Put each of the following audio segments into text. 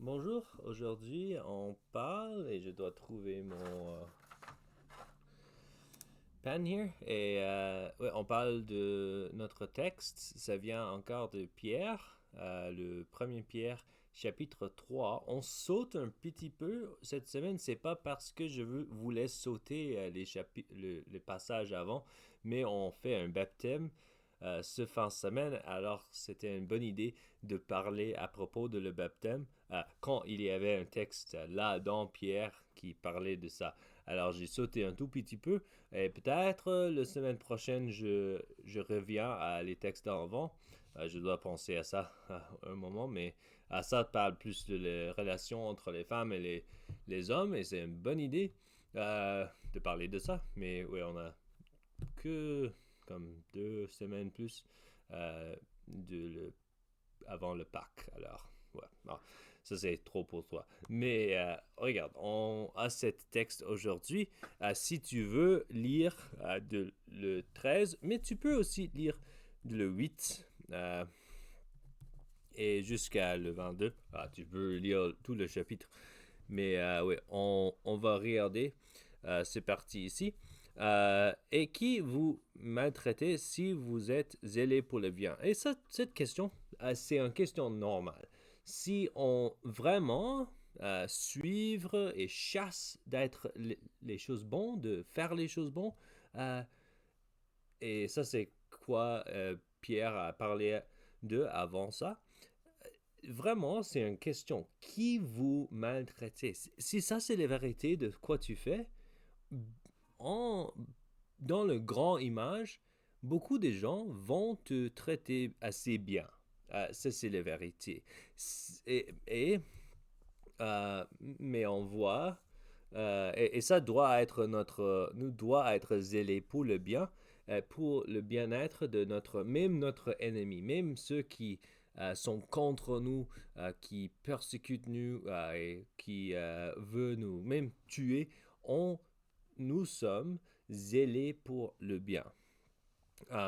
Bonjour, aujourd'hui on parle et je dois trouver mon pen here et ouais, on parle de notre texte, ça vient encore de Pierre, le premier Pierre chapitre 3. On saute un petit peu cette semaine, c'est pas parce que voulais sauter les passages avant, mais on fait un baptême ce fin de semaine, alors c'était une bonne idée de parler à propos de le baptême quand il y avait un texte là dans Pierre qui parlait de ça. Alors j'ai sauté un tout petit peu et peut-être la semaine prochaine je reviens à les textes d'avant. Je dois penser à ça à un moment, mais à ça parle plus de les relations entre les femmes et les hommes et c'est une bonne idée de parler de ça. Mais oui, on a que comme 2 semaines plus euh, avant le Pâques. Alors, ouais, bon, ça c'est trop pour toi. Mais regarde, on a cet texte aujourd'hui. Si tu veux lire le 13, mais tu peux aussi lire le 8 et jusqu'à le 22. Tu peux lire tout le chapitre. Mais oui, on va regarder ces parties ici. Et qui vous maltraitez si vous êtes zélé pour le bien? Et ça, cette question, c'est une question normale. Si on vraiment suivre et chasse d'être les choses bonnes, de faire les choses bonnes, euh, et ça c'est quoi Pierre a parlé de avant ça, vraiment, c'est une question. Qui vous maltraitez? Si ça, c'est la vérité de quoi tu fais, en, dans le grand image, beaucoup de gens vont te traiter assez bien. Ça, c'est la vérité. Mais on voit, et ça doit être nous doit être zélé pour le bien, pour le bien-être de même notre ennemi, même ceux qui sont contre nous, qui persécutent nous et qui veulent nous même tuer, nous sommes zélés pour le bien.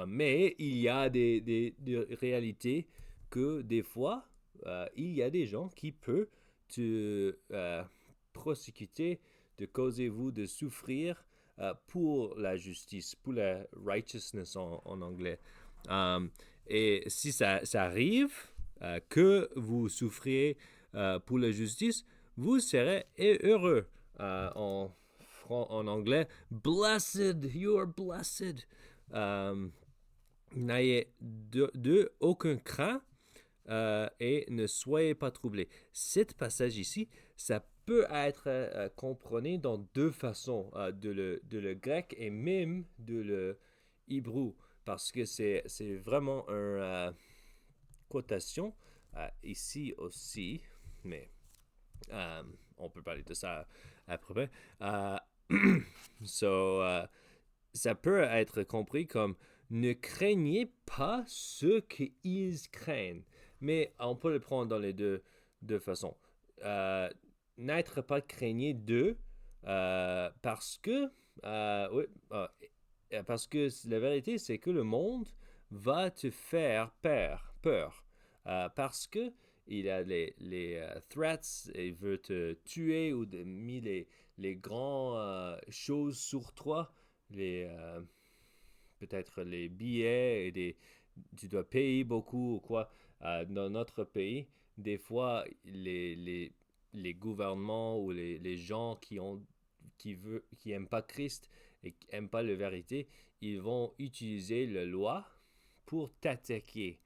Mais il y a des réalités que des fois, il y a des gens qui peuvent te prosécuter, de causer vous de souffrir pour la justice, pour la righteousness en anglais. Et si ça arrive que vous souffriez pour la justice, vous serez heureux. En anglais, blessed, you are blessed. Euh, N'ayez aucun craint et ne soyez pas troublés. Cet passage ici, ça peut être compris dans deux façons, de le grec et même de le hébreu, parce que c'est vraiment une quotation ici aussi, mais euh, on peut parler de ça après. Euh, so, ça peut être compris comme ne craignez pas ce qu'ils craignent. Mais on peut le prendre dans les deux façons. N'être pas craignez d'eux parce que, oui, parce que la vérité, c'est que le monde va te faire peur. Parce que il a les threats, il veut te tuer ou mis les grandes choses sur toi, peut-être les billets et tu dois payer beaucoup ou quoi. Dans notre pays, des fois, les gouvernements ou les gens qui aiment pas Christ et qui aiment pas la vérité, ils vont utiliser la loi pour t'attaquer.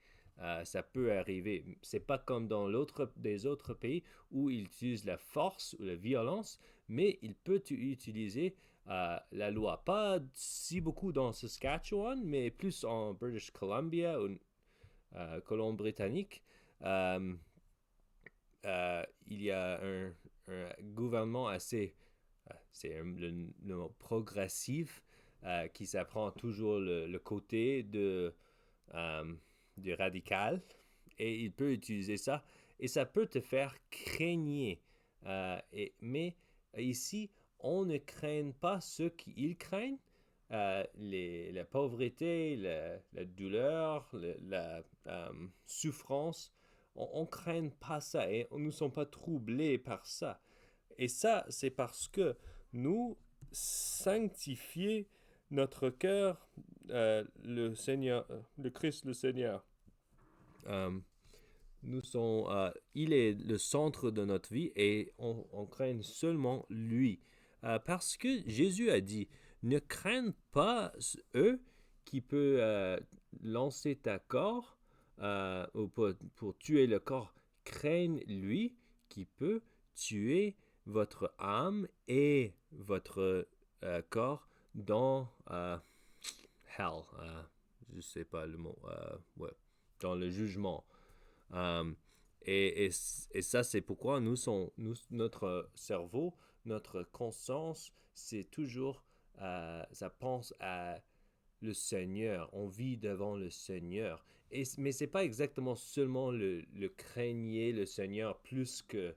Ça peut arriver. C'est pas comme dans des autres pays où ils utilisent la force ou la violence, mais il peut utiliser la loi. Pas si beaucoup dans Saskatchewan, mais plus en British Columbia ou Colombie-Britannique. Euh, il y a un gouvernement assez, c'est le mot progressif, qui s'apprend toujours le côté euh, du radical et il peut utiliser ça et ça peut te faire craigner. Mais ici, on ne craint pas ce qu'ils craignent, la pauvreté, la douleur, la souffrance. on craint pas ça et nous ne sommes pas troublés par ça. Et ça, c'est parce que nous sanctifions notre cœur, le Seigneur, le Christ le Seigneur. Euh, il est le centre de notre vie et on craint seulement lui. Parce que Jésus a dit, ne crains pas eux qui peuvent lancer ta corps ou pour tuer le corps. Craigne lui qui peut tuer votre âme et votre corps dans hell. Je sais pas le mot. Ouais, dans le jugement. Um, et ça, c'est pourquoi notre cerveau, notre conscience, c'est toujours, ça pense à le Seigneur. On vit devant le Seigneur. Mais c'est pas exactement seulement le craigner le Seigneur plus que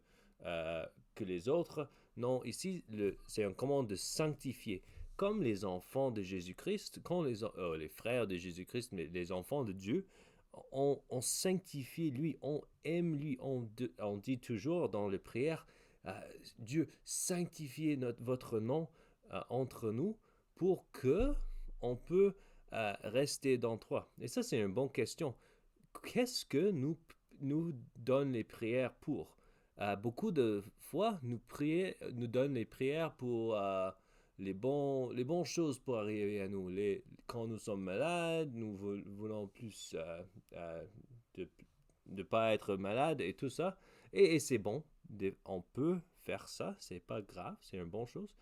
les autres. Non, ici, c'est un commande de sanctifier. Comme les enfants de Jésus-Christ, quand les frères de Jésus-Christ, mais les enfants de Dieu, on sanctifie lui, on aime lui, on dit toujours dans les prières, Dieu, sanctifiez votre nom entre nous pour que on peut rester dans toi. Et ça, c'est une bonne question. Qu'est-ce que nous donne les prières pour? Beaucoup de fois, nous donnent les prières pour les bonnes choses pour arriver à nous. Quand nous sommes malades, nous voulons plus de ne pas être malade et tout ça. Et c'est bon, on peut faire ça, c'est pas grave, c'est une bonne chose.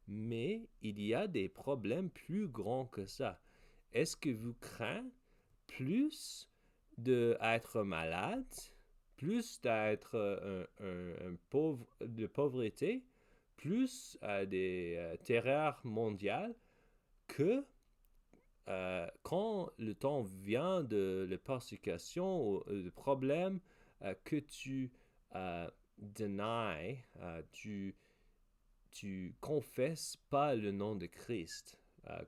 Mais il y a des problèmes plus grands que ça. Est-ce que vous craignez plus d'être malade, plus d'être de pauvreté, plus des terreurs mondiales que quand le temps vient de la persécution ou de problèmes que tu denies, tu confesses pas le nom de Christ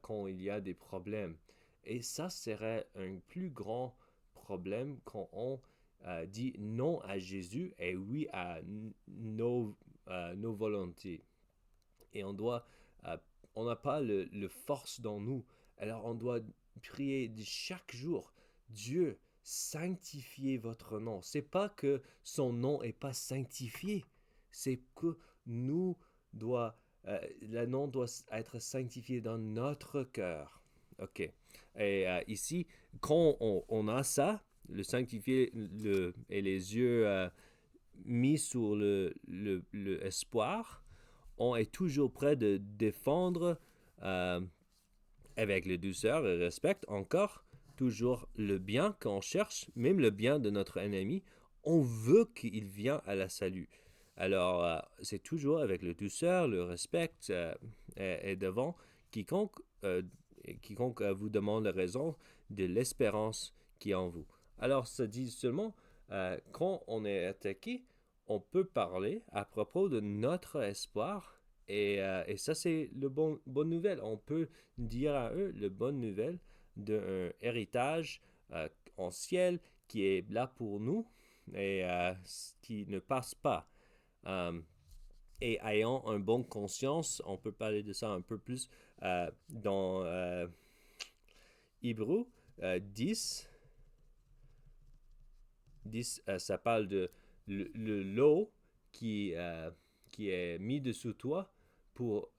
quand il y a des problèmes. Et ça serait un plus grand problème quand on dit non à Jésus et oui à nos volontés. Et on n'a pas le force dans nous. Alors on doit prier chaque jour, Dieu, sanctifiez votre nom. C'est pas que son nom est pas sanctifié, c'est que nous le nom doit être sanctifié dans notre cœur. Ok. Et ici, quand on a ça, le sanctifié et les yeux mis sur le espoir, on est toujours prêt de défendre avec la douceur et le respect encore toujours le bien qu'on cherche, même le bien de notre ennemi. On veut qu'il vienne à la salut. Alors, c'est toujours avec le douceur, le respect et devant quiconque, vous demande la raison de l'espérance qui est en vous. Alors, ça dit seulement, quand on est attaqué, on peut parler à propos de notre espoir. Et ça, c'est la bonne nouvelle. On peut dire à eux la bonne nouvelle d'un héritage en ciel qui est là pour nous et qui ne passe pas. Et ayant une bonne conscience, on peut parler de ça un peu plus dans Hébreux 10. 10, ça parle de le lot qui est mis dessous toi pour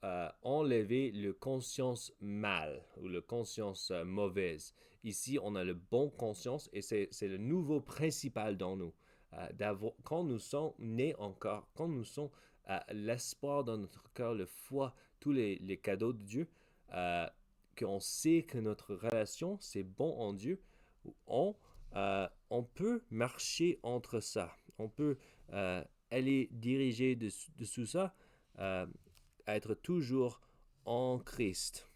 enlever le conscience mal ou le conscience mauvaise. Ici, on a le bon conscience et c'est le nouveau principal dans nous. Quand nous sommes nés encore, quand nous sommes l'espoir dans notre cœur, le foi, tous les cadeaux de Dieu, qu'on sait que notre relation, c'est bon en Dieu, on peut marcher entre ça. On peut aller diriger dessous ça, être toujours en Christ.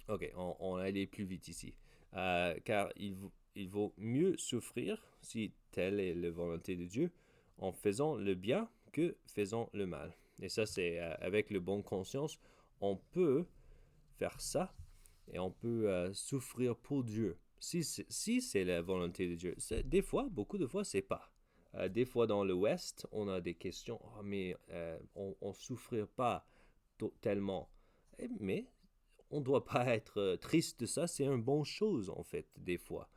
Ok, on va aller plus vite ici. Car il vaut mieux souffrir, si telle est la volonté de Dieu, en faisant le bien que faisant le mal. Et ça, c'est avec le bon conscience, on peut faire ça et on peut souffrir pour Dieu. Si c'est la volonté de Dieu. Des fois, beaucoup de fois, c'est pas. Des fois dans l'Ouest, on a des questions, oh, mais on ne souffre pas tellement. Mais on ne doit pas être triste de ça, c'est une bonne chose en fait, des fois.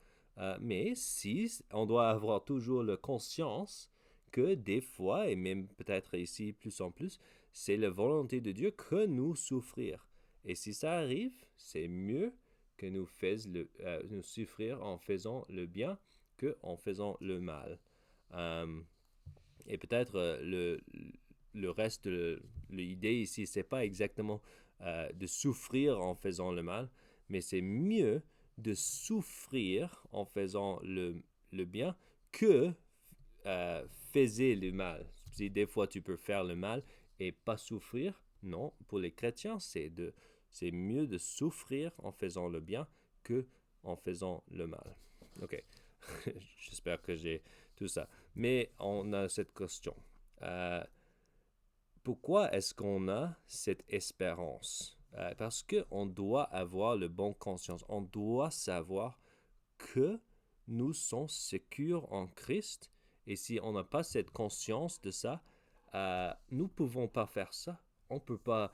Mais si on doit avoir toujours la conscience que des fois, et même peut-être ici plus en plus, c'est la volonté de Dieu que nous souffrir. Et si ça arrive, c'est mieux que nous souffrir en faisant le bien que en faisant le mal. Euh, et peut-être le reste, l'idée ici, c'est pas exactement de souffrir en faisant le mal, mais c'est mieux de souffrir en faisant le bien que faisait le mal. Si des fois tu peux faire le mal et pas souffrir, non, pour les chrétiens, c'est mieux de souffrir en faisant le bien que en faisant le mal. Ok, j'espère que j'ai tout ça. Mais on a cette question. Euh, Pourquoi est-ce qu'on a cette espérance? Parce qu'on doit avoir le bon conscience. On doit savoir que nous sommes sécures en Christ. Et si on n'a pas cette conscience de ça, nous ne pouvons pas faire ça. On ne peut pas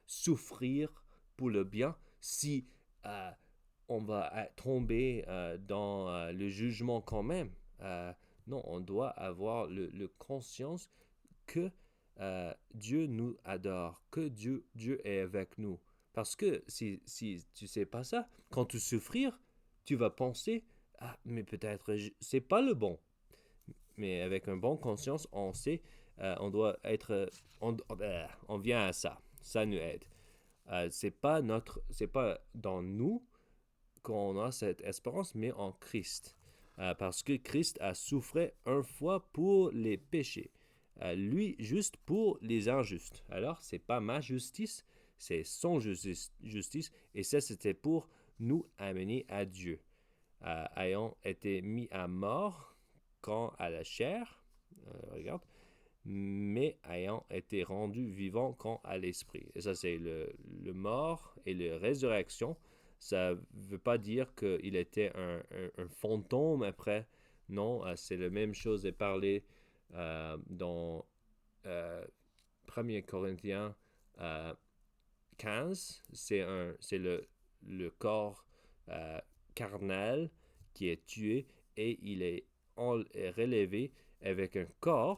souffrir pour le bien si euh, on va tomber dans le jugement quand même. Non, on doit avoir le conscience que Dieu nous adore, que Dieu est avec nous. Parce que si tu ne sais pas ça, quand tu souffrir, tu vas penser, ah, mais peut-être c'est pas le bon. Mais avec une bonne conscience, on sait, on doit être, on vient à ça. Ça nous aide. C'est pas dans nous qu'on a cette espérance, mais en Christ. Parce que Christ a souffert une fois pour les péchés. Lui, juste pour les injustes. Alors, c'est pas ma justice, c'est son justice. Et ça, c'était pour nous amener à Dieu. Ayant été mis à mort quand à la chair, regarde, mais ayant été rendu vivant quand à l'esprit. Et ça, c'est le mort et la résurrection. Ça ne veut pas dire qu'il était un fantôme après. Non, c'est la même chose est parlé dans 1 Corinthiens 15. C'est le corps carnal qui est tué et il est relevé avec un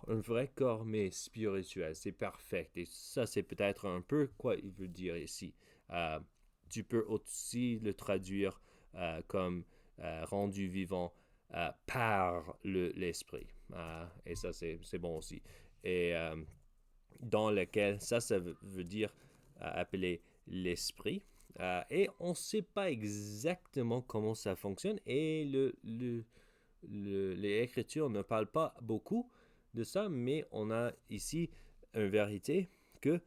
vrai corps, mais spirituel. C'est parfait. Et ça, c'est peut-être un peu quoi il veut dire ici. Euh, Tu peux aussi le traduire comme rendu vivant par l'esprit. Et ça, c'est bon aussi. Et dans lequel ça veut dire appeler l'esprit. Et on ne sait pas exactement comment ça fonctionne. Et les Écritures ne parlent pas beaucoup de ça, mais on a ici une vérité que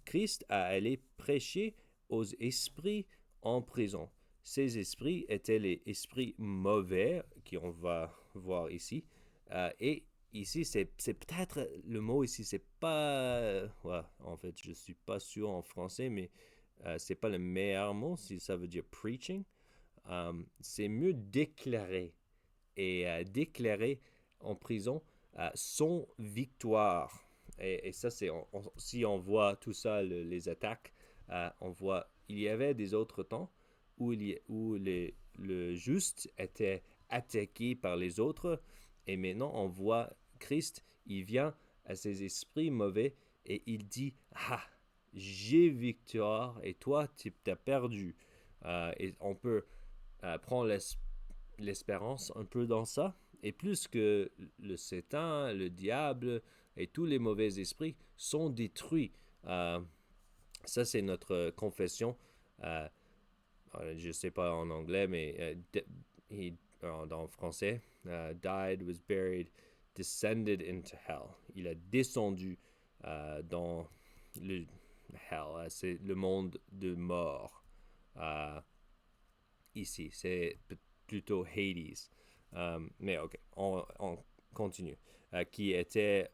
Christ a allé prêcher aux esprits en prison. Ces esprits étaient les esprits mauvais, qu'on va voir ici. Et ici, c'est peut-être le mot ici, c'est pas. Ouais, en fait, je suis pas sûr en français, mais c'est pas le meilleur mot si ça veut dire preaching. C'est mieux déclarer et déclarer en prison son victoire. Et ça, c'est si on voit tout ça, les attaques, on voit il y avait des autres temps où le juste était attaqué par les autres, et maintenant on voit Christ, il vient à ces esprits mauvais et il dit, ah, j'ai victoire et toi tu as perdu. Et on peut prendre l'espérance un peu dans ça. Et plus que le Satan, le diable et tous les mauvais esprits sont détruits. Ça, c'est notre confession. Euh, je ne sais pas en anglais, mais dans français, died, was buried, descended into hell. Il a descendu dans le hell, c'est le monde de mort. Euh, Ici, c'est plutôt Hades. Mais ok, on continue. Qui était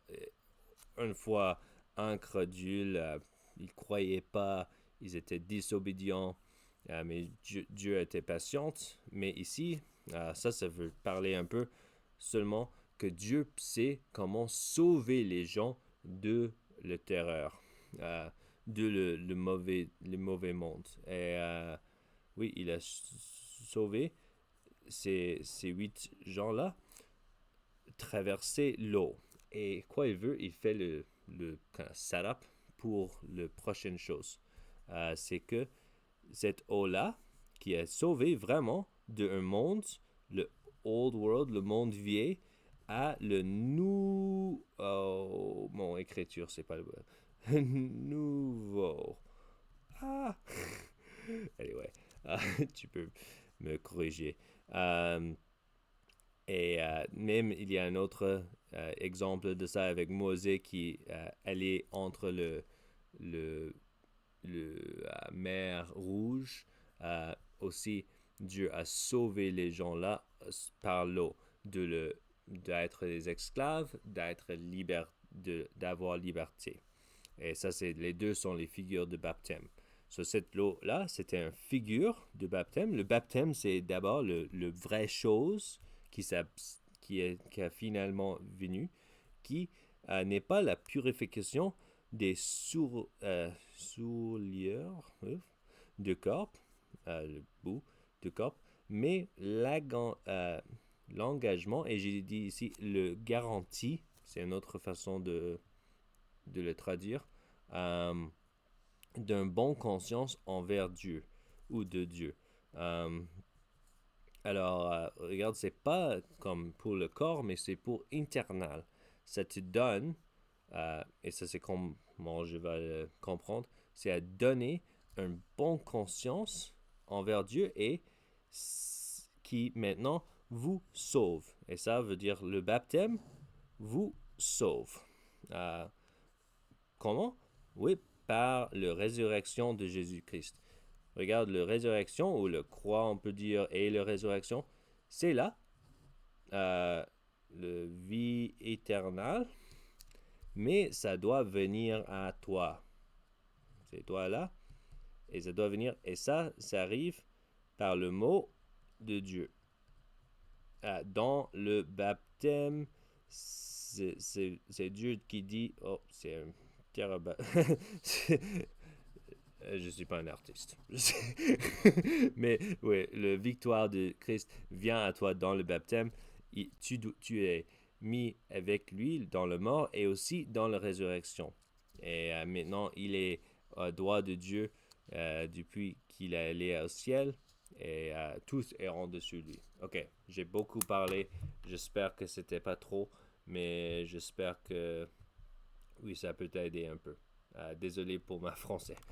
une fois incrédules, ils ne croyaient pas, ils étaient désobédients, mais Dieu était patient. Mais ici, ça veut parler un peu seulement que Dieu sait comment sauver les gens de la terreur, de le mauvais monde. Et oui, il a sauvé ces 8 gens-là, traverser l'eau. Et quoi il veut? Il fait le setup pour la prochaine chose. C'est que cette eau-là, qui a sauvé vraiment d'un monde, le old world, le monde vieil, à le mon écriture, c'est pas le nouveau. Ah! Anyway, tu peux me corriger. Et même, il y a un autre exemple de ça avec Mosée qui allait entre le mer Rouge. Aussi, Dieu a sauvé les gens-là par l'eau, d'être des esclaves, d'avoir liberté. Et ça, les deux sont les figures de baptême. So, cette eau-là, c'était une figure de baptême. Le baptême, c'est d'abord le vraie chose qui a finalement venu, qui n'est pas la purification des soulières de corps, le bout de corps, mais l'engagement, et j'ai dit ici le garantie, c'est une autre façon de le traduire, d'un bon conscience envers Dieu ou de Dieu. Alors, regarde, c'est pas comme pour le corps, mais c'est pour internal. Ça te donne, et ça c'est comment je vais le comprendre, c'est à donner une bonne conscience envers Dieu et qui maintenant vous sauve. Et ça veut dire le baptême vous sauve. Comment? Oui, par la résurrection de Jésus-Christ. Regarde, la résurrection, ou le croix, on peut dire, et la résurrection, c'est là, le vie éternelle, mais ça doit venir à toi. C'est toi là, et ça doit venir, et ça arrive par le mot de Dieu. Dans le baptême, c'est Dieu qui dit, oh, c'est un terrible... Je suis pas un artiste. Mais oui, la victoire de Christ vient à toi dans le baptême. Tu es mis avec lui dans le mort et aussi dans la résurrection. Et maintenant, il est à droit de Dieu depuis qu'il est allé au ciel. Et tous erront dessus lui. Ok, j'ai beaucoup parlé. J'espère que c'était pas trop. Mais j'espère que oui, ça peut t'aider un peu. Désolé pour ma français.